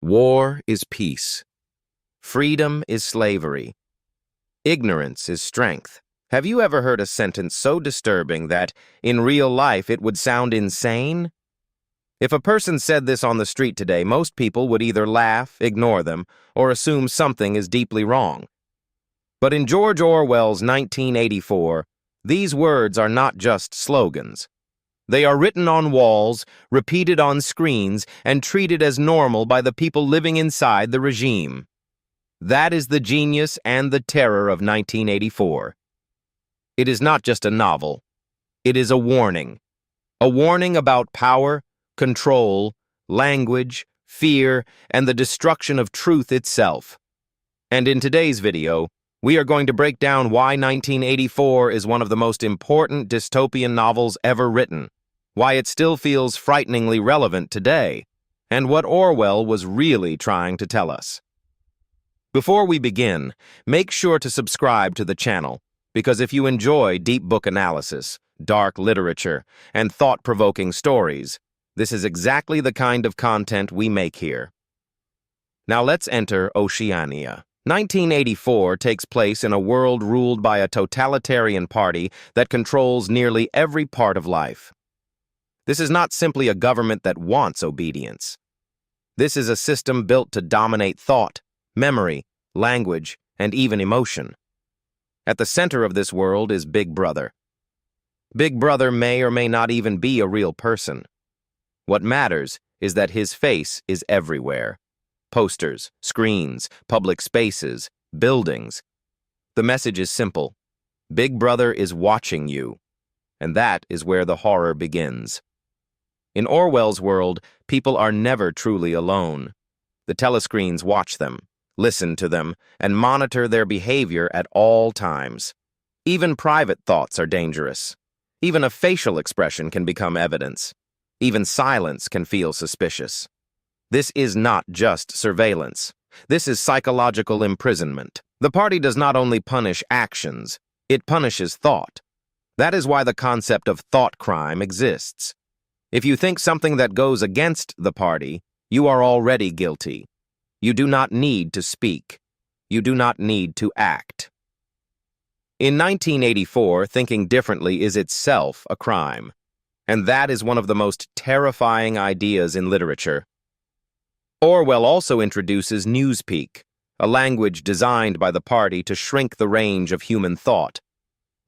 War is peace. Freedom is slavery. Ignorance is strength. Have you ever heard a sentence so disturbing that, in real life, it would sound insane? If a person said this on the street today, most people would either laugh, ignore them, or assume something is deeply wrong. But in George Orwell's 1984, these words are not just slogans. They are written on walls, repeated on screens, and treated as normal by the people living inside the regime. That is the genius and the terror of 1984. It is not just a novel. It is a warning. A warning about power, control, language, fear, and the destruction of truth itself. And in today's video, we are going to break down why 1984 is one of the most important dystopian novels ever written, why it still feels frighteningly relevant today, and what Orwell was really trying to tell us. Before we begin, make sure to subscribe to the channel, because if you enjoy deep book analysis, dark literature, and thought-provoking stories, this is exactly the kind of content we make here. Now let's enter Oceania. 1984 takes place in a world ruled by a totalitarian party that controls nearly every part of life. This is not simply a government that wants obedience. This is a system built to dominate thought, memory, language, and even emotion. At the center of this world is Big Brother. Big Brother may or may not even be a real person. What matters is that his face is everywhere. Posters, screens, public spaces, buildings. The message is simple. Big Brother is watching you. And that is where the horror begins. In Orwell's world, people are never truly alone. The telescreens watch them, listen to them, and monitor their behavior at all times. Even private thoughts are dangerous. Even a facial expression can become evidence. Even silence can feel suspicious. This is not just surveillance. This is psychological imprisonment. The party does not only punish actions, it punishes thought. That is why the concept of thoughtcrime exists. If you think something that goes against the party, you are already guilty. You do not need to speak. You do not need to act. In 1984, thinking differently is itself a crime. And that is one of the most terrifying ideas in literature. Orwell also introduces Newspeak, a language designed by the party to shrink the range of human thought.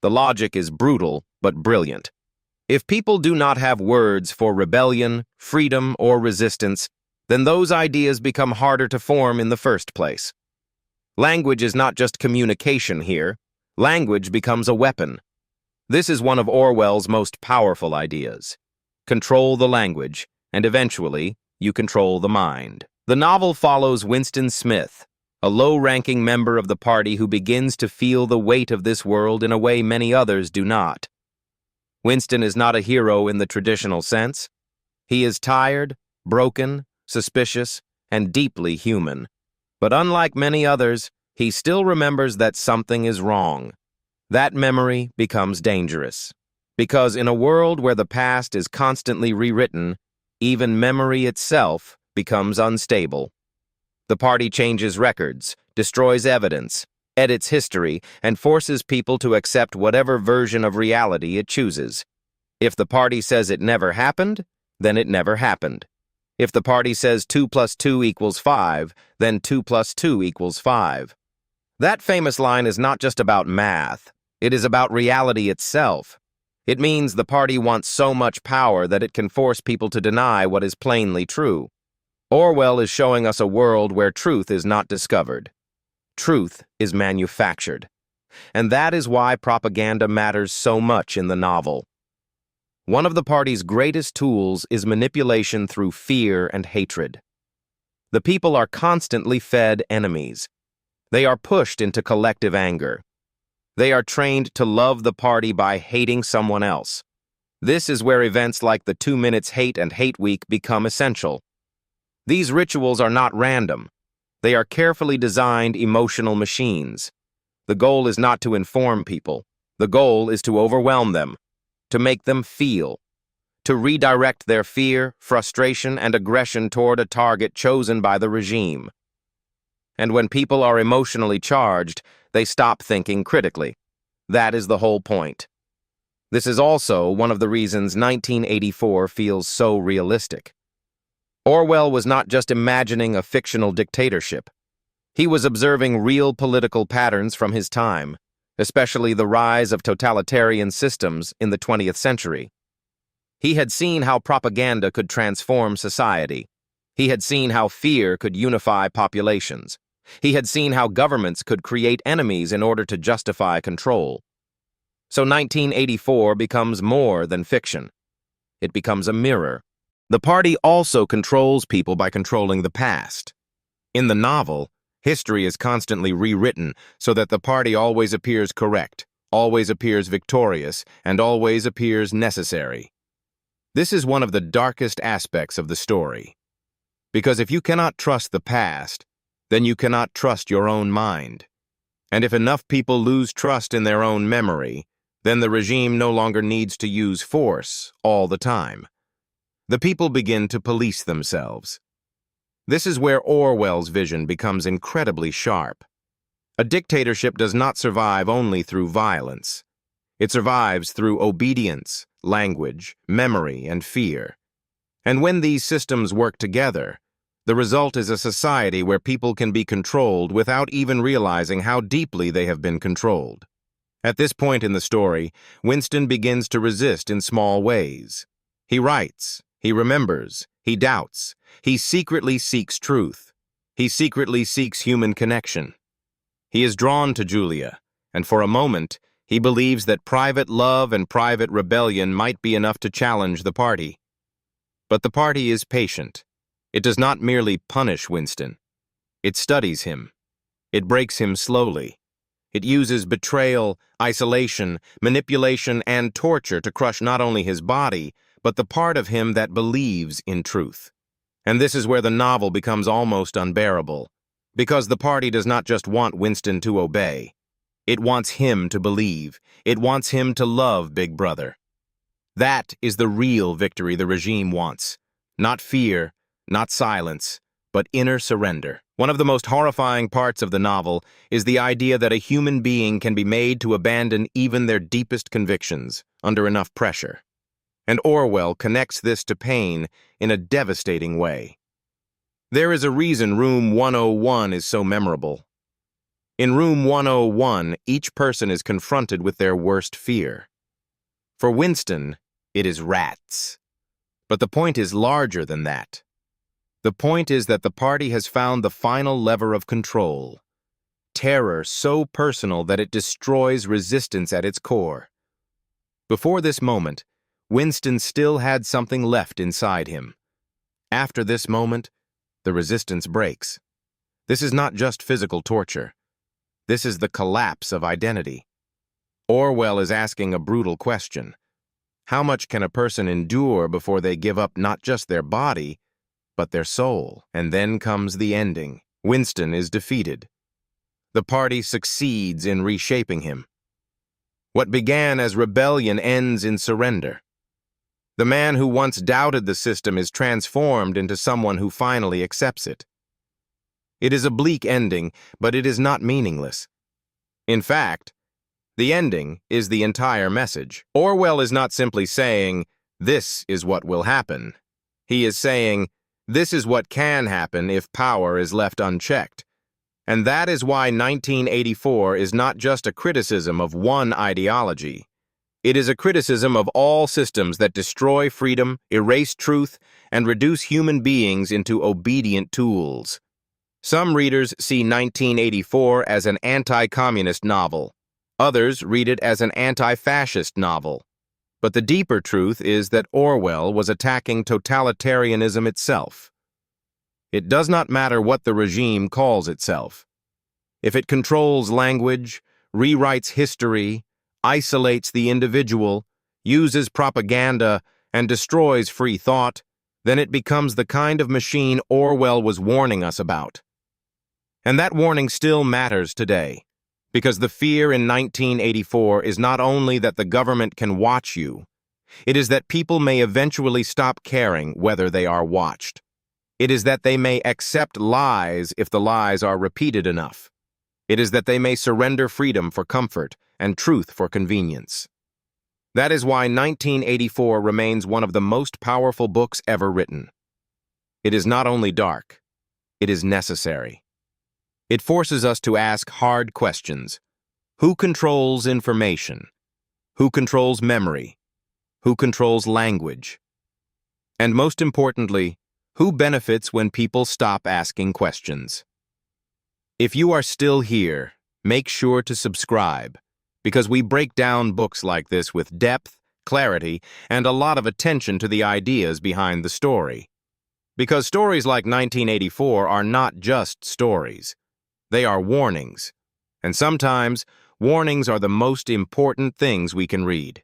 The logic is brutal, but brilliant. If people do not have words for rebellion, freedom, or resistance, then those ideas become harder to form in the first place. Language is not just communication here. Language becomes a weapon. This is one of Orwell's most powerful ideas. Control the language, and eventually, you control the mind. The novel follows Winston Smith, a low-ranking member of the party who begins to feel the weight of this world in a way many others do not. Winston is not a hero in the traditional sense. He is tired, broken, suspicious, and deeply human. But unlike many others, he still remembers that something is wrong. That memory becomes dangerous. Because in a world where the past is constantly rewritten, even memory itself becomes unstable. The party changes records, destroys evidence, edits history, and forces people to accept whatever version of reality it chooses. If the party says it never happened, then it never happened. If the party says 2 + 2 = 5, then 2 + 2 = 5. That famous line is not just about math. It is about reality itself. It means the party wants so much power that it can force people to deny what is plainly true. Orwell is showing us a world where truth is not discovered. Truth is manufactured. And that is why propaganda matters so much in the novel. One of the party's greatest tools is manipulation through fear and hatred. The people are constantly fed enemies. They are pushed into collective anger. They are trained to love the party by hating someone else. This is where events like the 2 Minutes Hate and Hate Week become essential. These rituals are not random. They are carefully designed emotional machines. The goal is not to inform people. The goal is to overwhelm them, to make them feel, to redirect their fear, frustration, and aggression toward a target chosen by the regime. And when people are emotionally charged, they stop thinking critically. That is the whole point. This is also one of the reasons 1984 feels so realistic. Orwell was not just imagining a fictional dictatorship. He was observing real political patterns from his time, especially the rise of totalitarian systems in the 20th century. He had seen how propaganda could transform society. He had seen how fear could unify populations. He had seen how governments could create enemies in order to justify control. So 1984 becomes more than fiction. It becomes a mirror. The party also controls people by controlling the past. In the novel, history is constantly rewritten so that the party always appears correct, always appears victorious, and always appears necessary. This is one of the darkest aspects of the story. Because if you cannot trust the past, then you cannot trust your own mind. And if enough people lose trust in their own memory, then the regime no longer needs to use force all the time. The people begin to police themselves. This is where Orwell's vision becomes incredibly sharp. A dictatorship does not survive only through violence. It survives through obedience, language, memory, and fear. And when these systems work together, the result is a society where people can be controlled without even realizing how deeply they have been controlled. At this point in the story, Winston begins to resist in small ways. He writes, he remembers, he doubts, he secretly seeks truth. He secretly seeks human connection. He is drawn to Julia, and for a moment, he believes that private love and private rebellion might be enough to challenge the party. But the party is patient. It does not merely punish Winston. It studies him. It breaks him slowly. It uses betrayal, isolation, manipulation, and torture to crush not only his body, but the part of him that believes in truth. And this is where the novel becomes almost unbearable, because the party does not just want Winston to obey. It wants him to believe. It wants him to love Big Brother. That is the real victory the regime wants. Not fear, not silence, but inner surrender. One of the most horrifying parts of the novel is the idea that a human being can be made to abandon even their deepest convictions under enough pressure. And Orwell connects this to pain in a devastating way. There is a reason Room 101 is so memorable. In Room 101, each person is confronted with their worst fear. For Winston, it is rats. But the point is larger than that. The point is that the party has found the final lever of control. Terror so personal that it destroys resistance at its core. Before this moment, Winston still had something left inside him. After this moment, the resistance breaks. This is not just physical torture. This is the collapse of identity. Orwell is asking a brutal question. How much can a person endure before they give up not just their body, but their soul? And then comes the ending. Winston is defeated. The party succeeds in reshaping him. What began as rebellion ends in surrender. The man who once doubted the system is transformed into someone who finally accepts it. It is a bleak ending, but it is not meaningless. In fact, the ending is the entire message. Orwell is not simply saying, "This is what will happen." He is saying, "This is what can happen if power is left unchecked." And that is why 1984 is not just a criticism of one ideology. It is a criticism of all systems that destroy freedom, erase truth, and reduce human beings into obedient tools. Some readers see 1984 as an anti-communist novel. Others read it as an anti-fascist novel. But the deeper truth is that Orwell was attacking totalitarianism itself. It does not matter what the regime calls itself. If it controls language, rewrites history, isolates the individual, uses propaganda, and destroys free thought, then it becomes the kind of machine Orwell was warning us about. And that warning still matters today, because the fear in 1984 is not only that the government can watch you, It is that people may eventually stop caring whether they are watched. It is that they may accept lies if the lies are repeated enough. It is that they may surrender freedom for comfort and truth for convenience. That is why 1984 remains one of the most powerful books ever written. It is not only dark, it is necessary. It forces us to ask hard questions. Who controls information? Who controls memory? Who controls language? And most importantly, who benefits when people stop asking questions? If you are still here, make sure to subscribe, because we break down books like this with depth, clarity, and a lot of attention to the ideas behind the story. Because stories like 1984 are not just stories. They are warnings. And sometimes, warnings are the most important things we can read.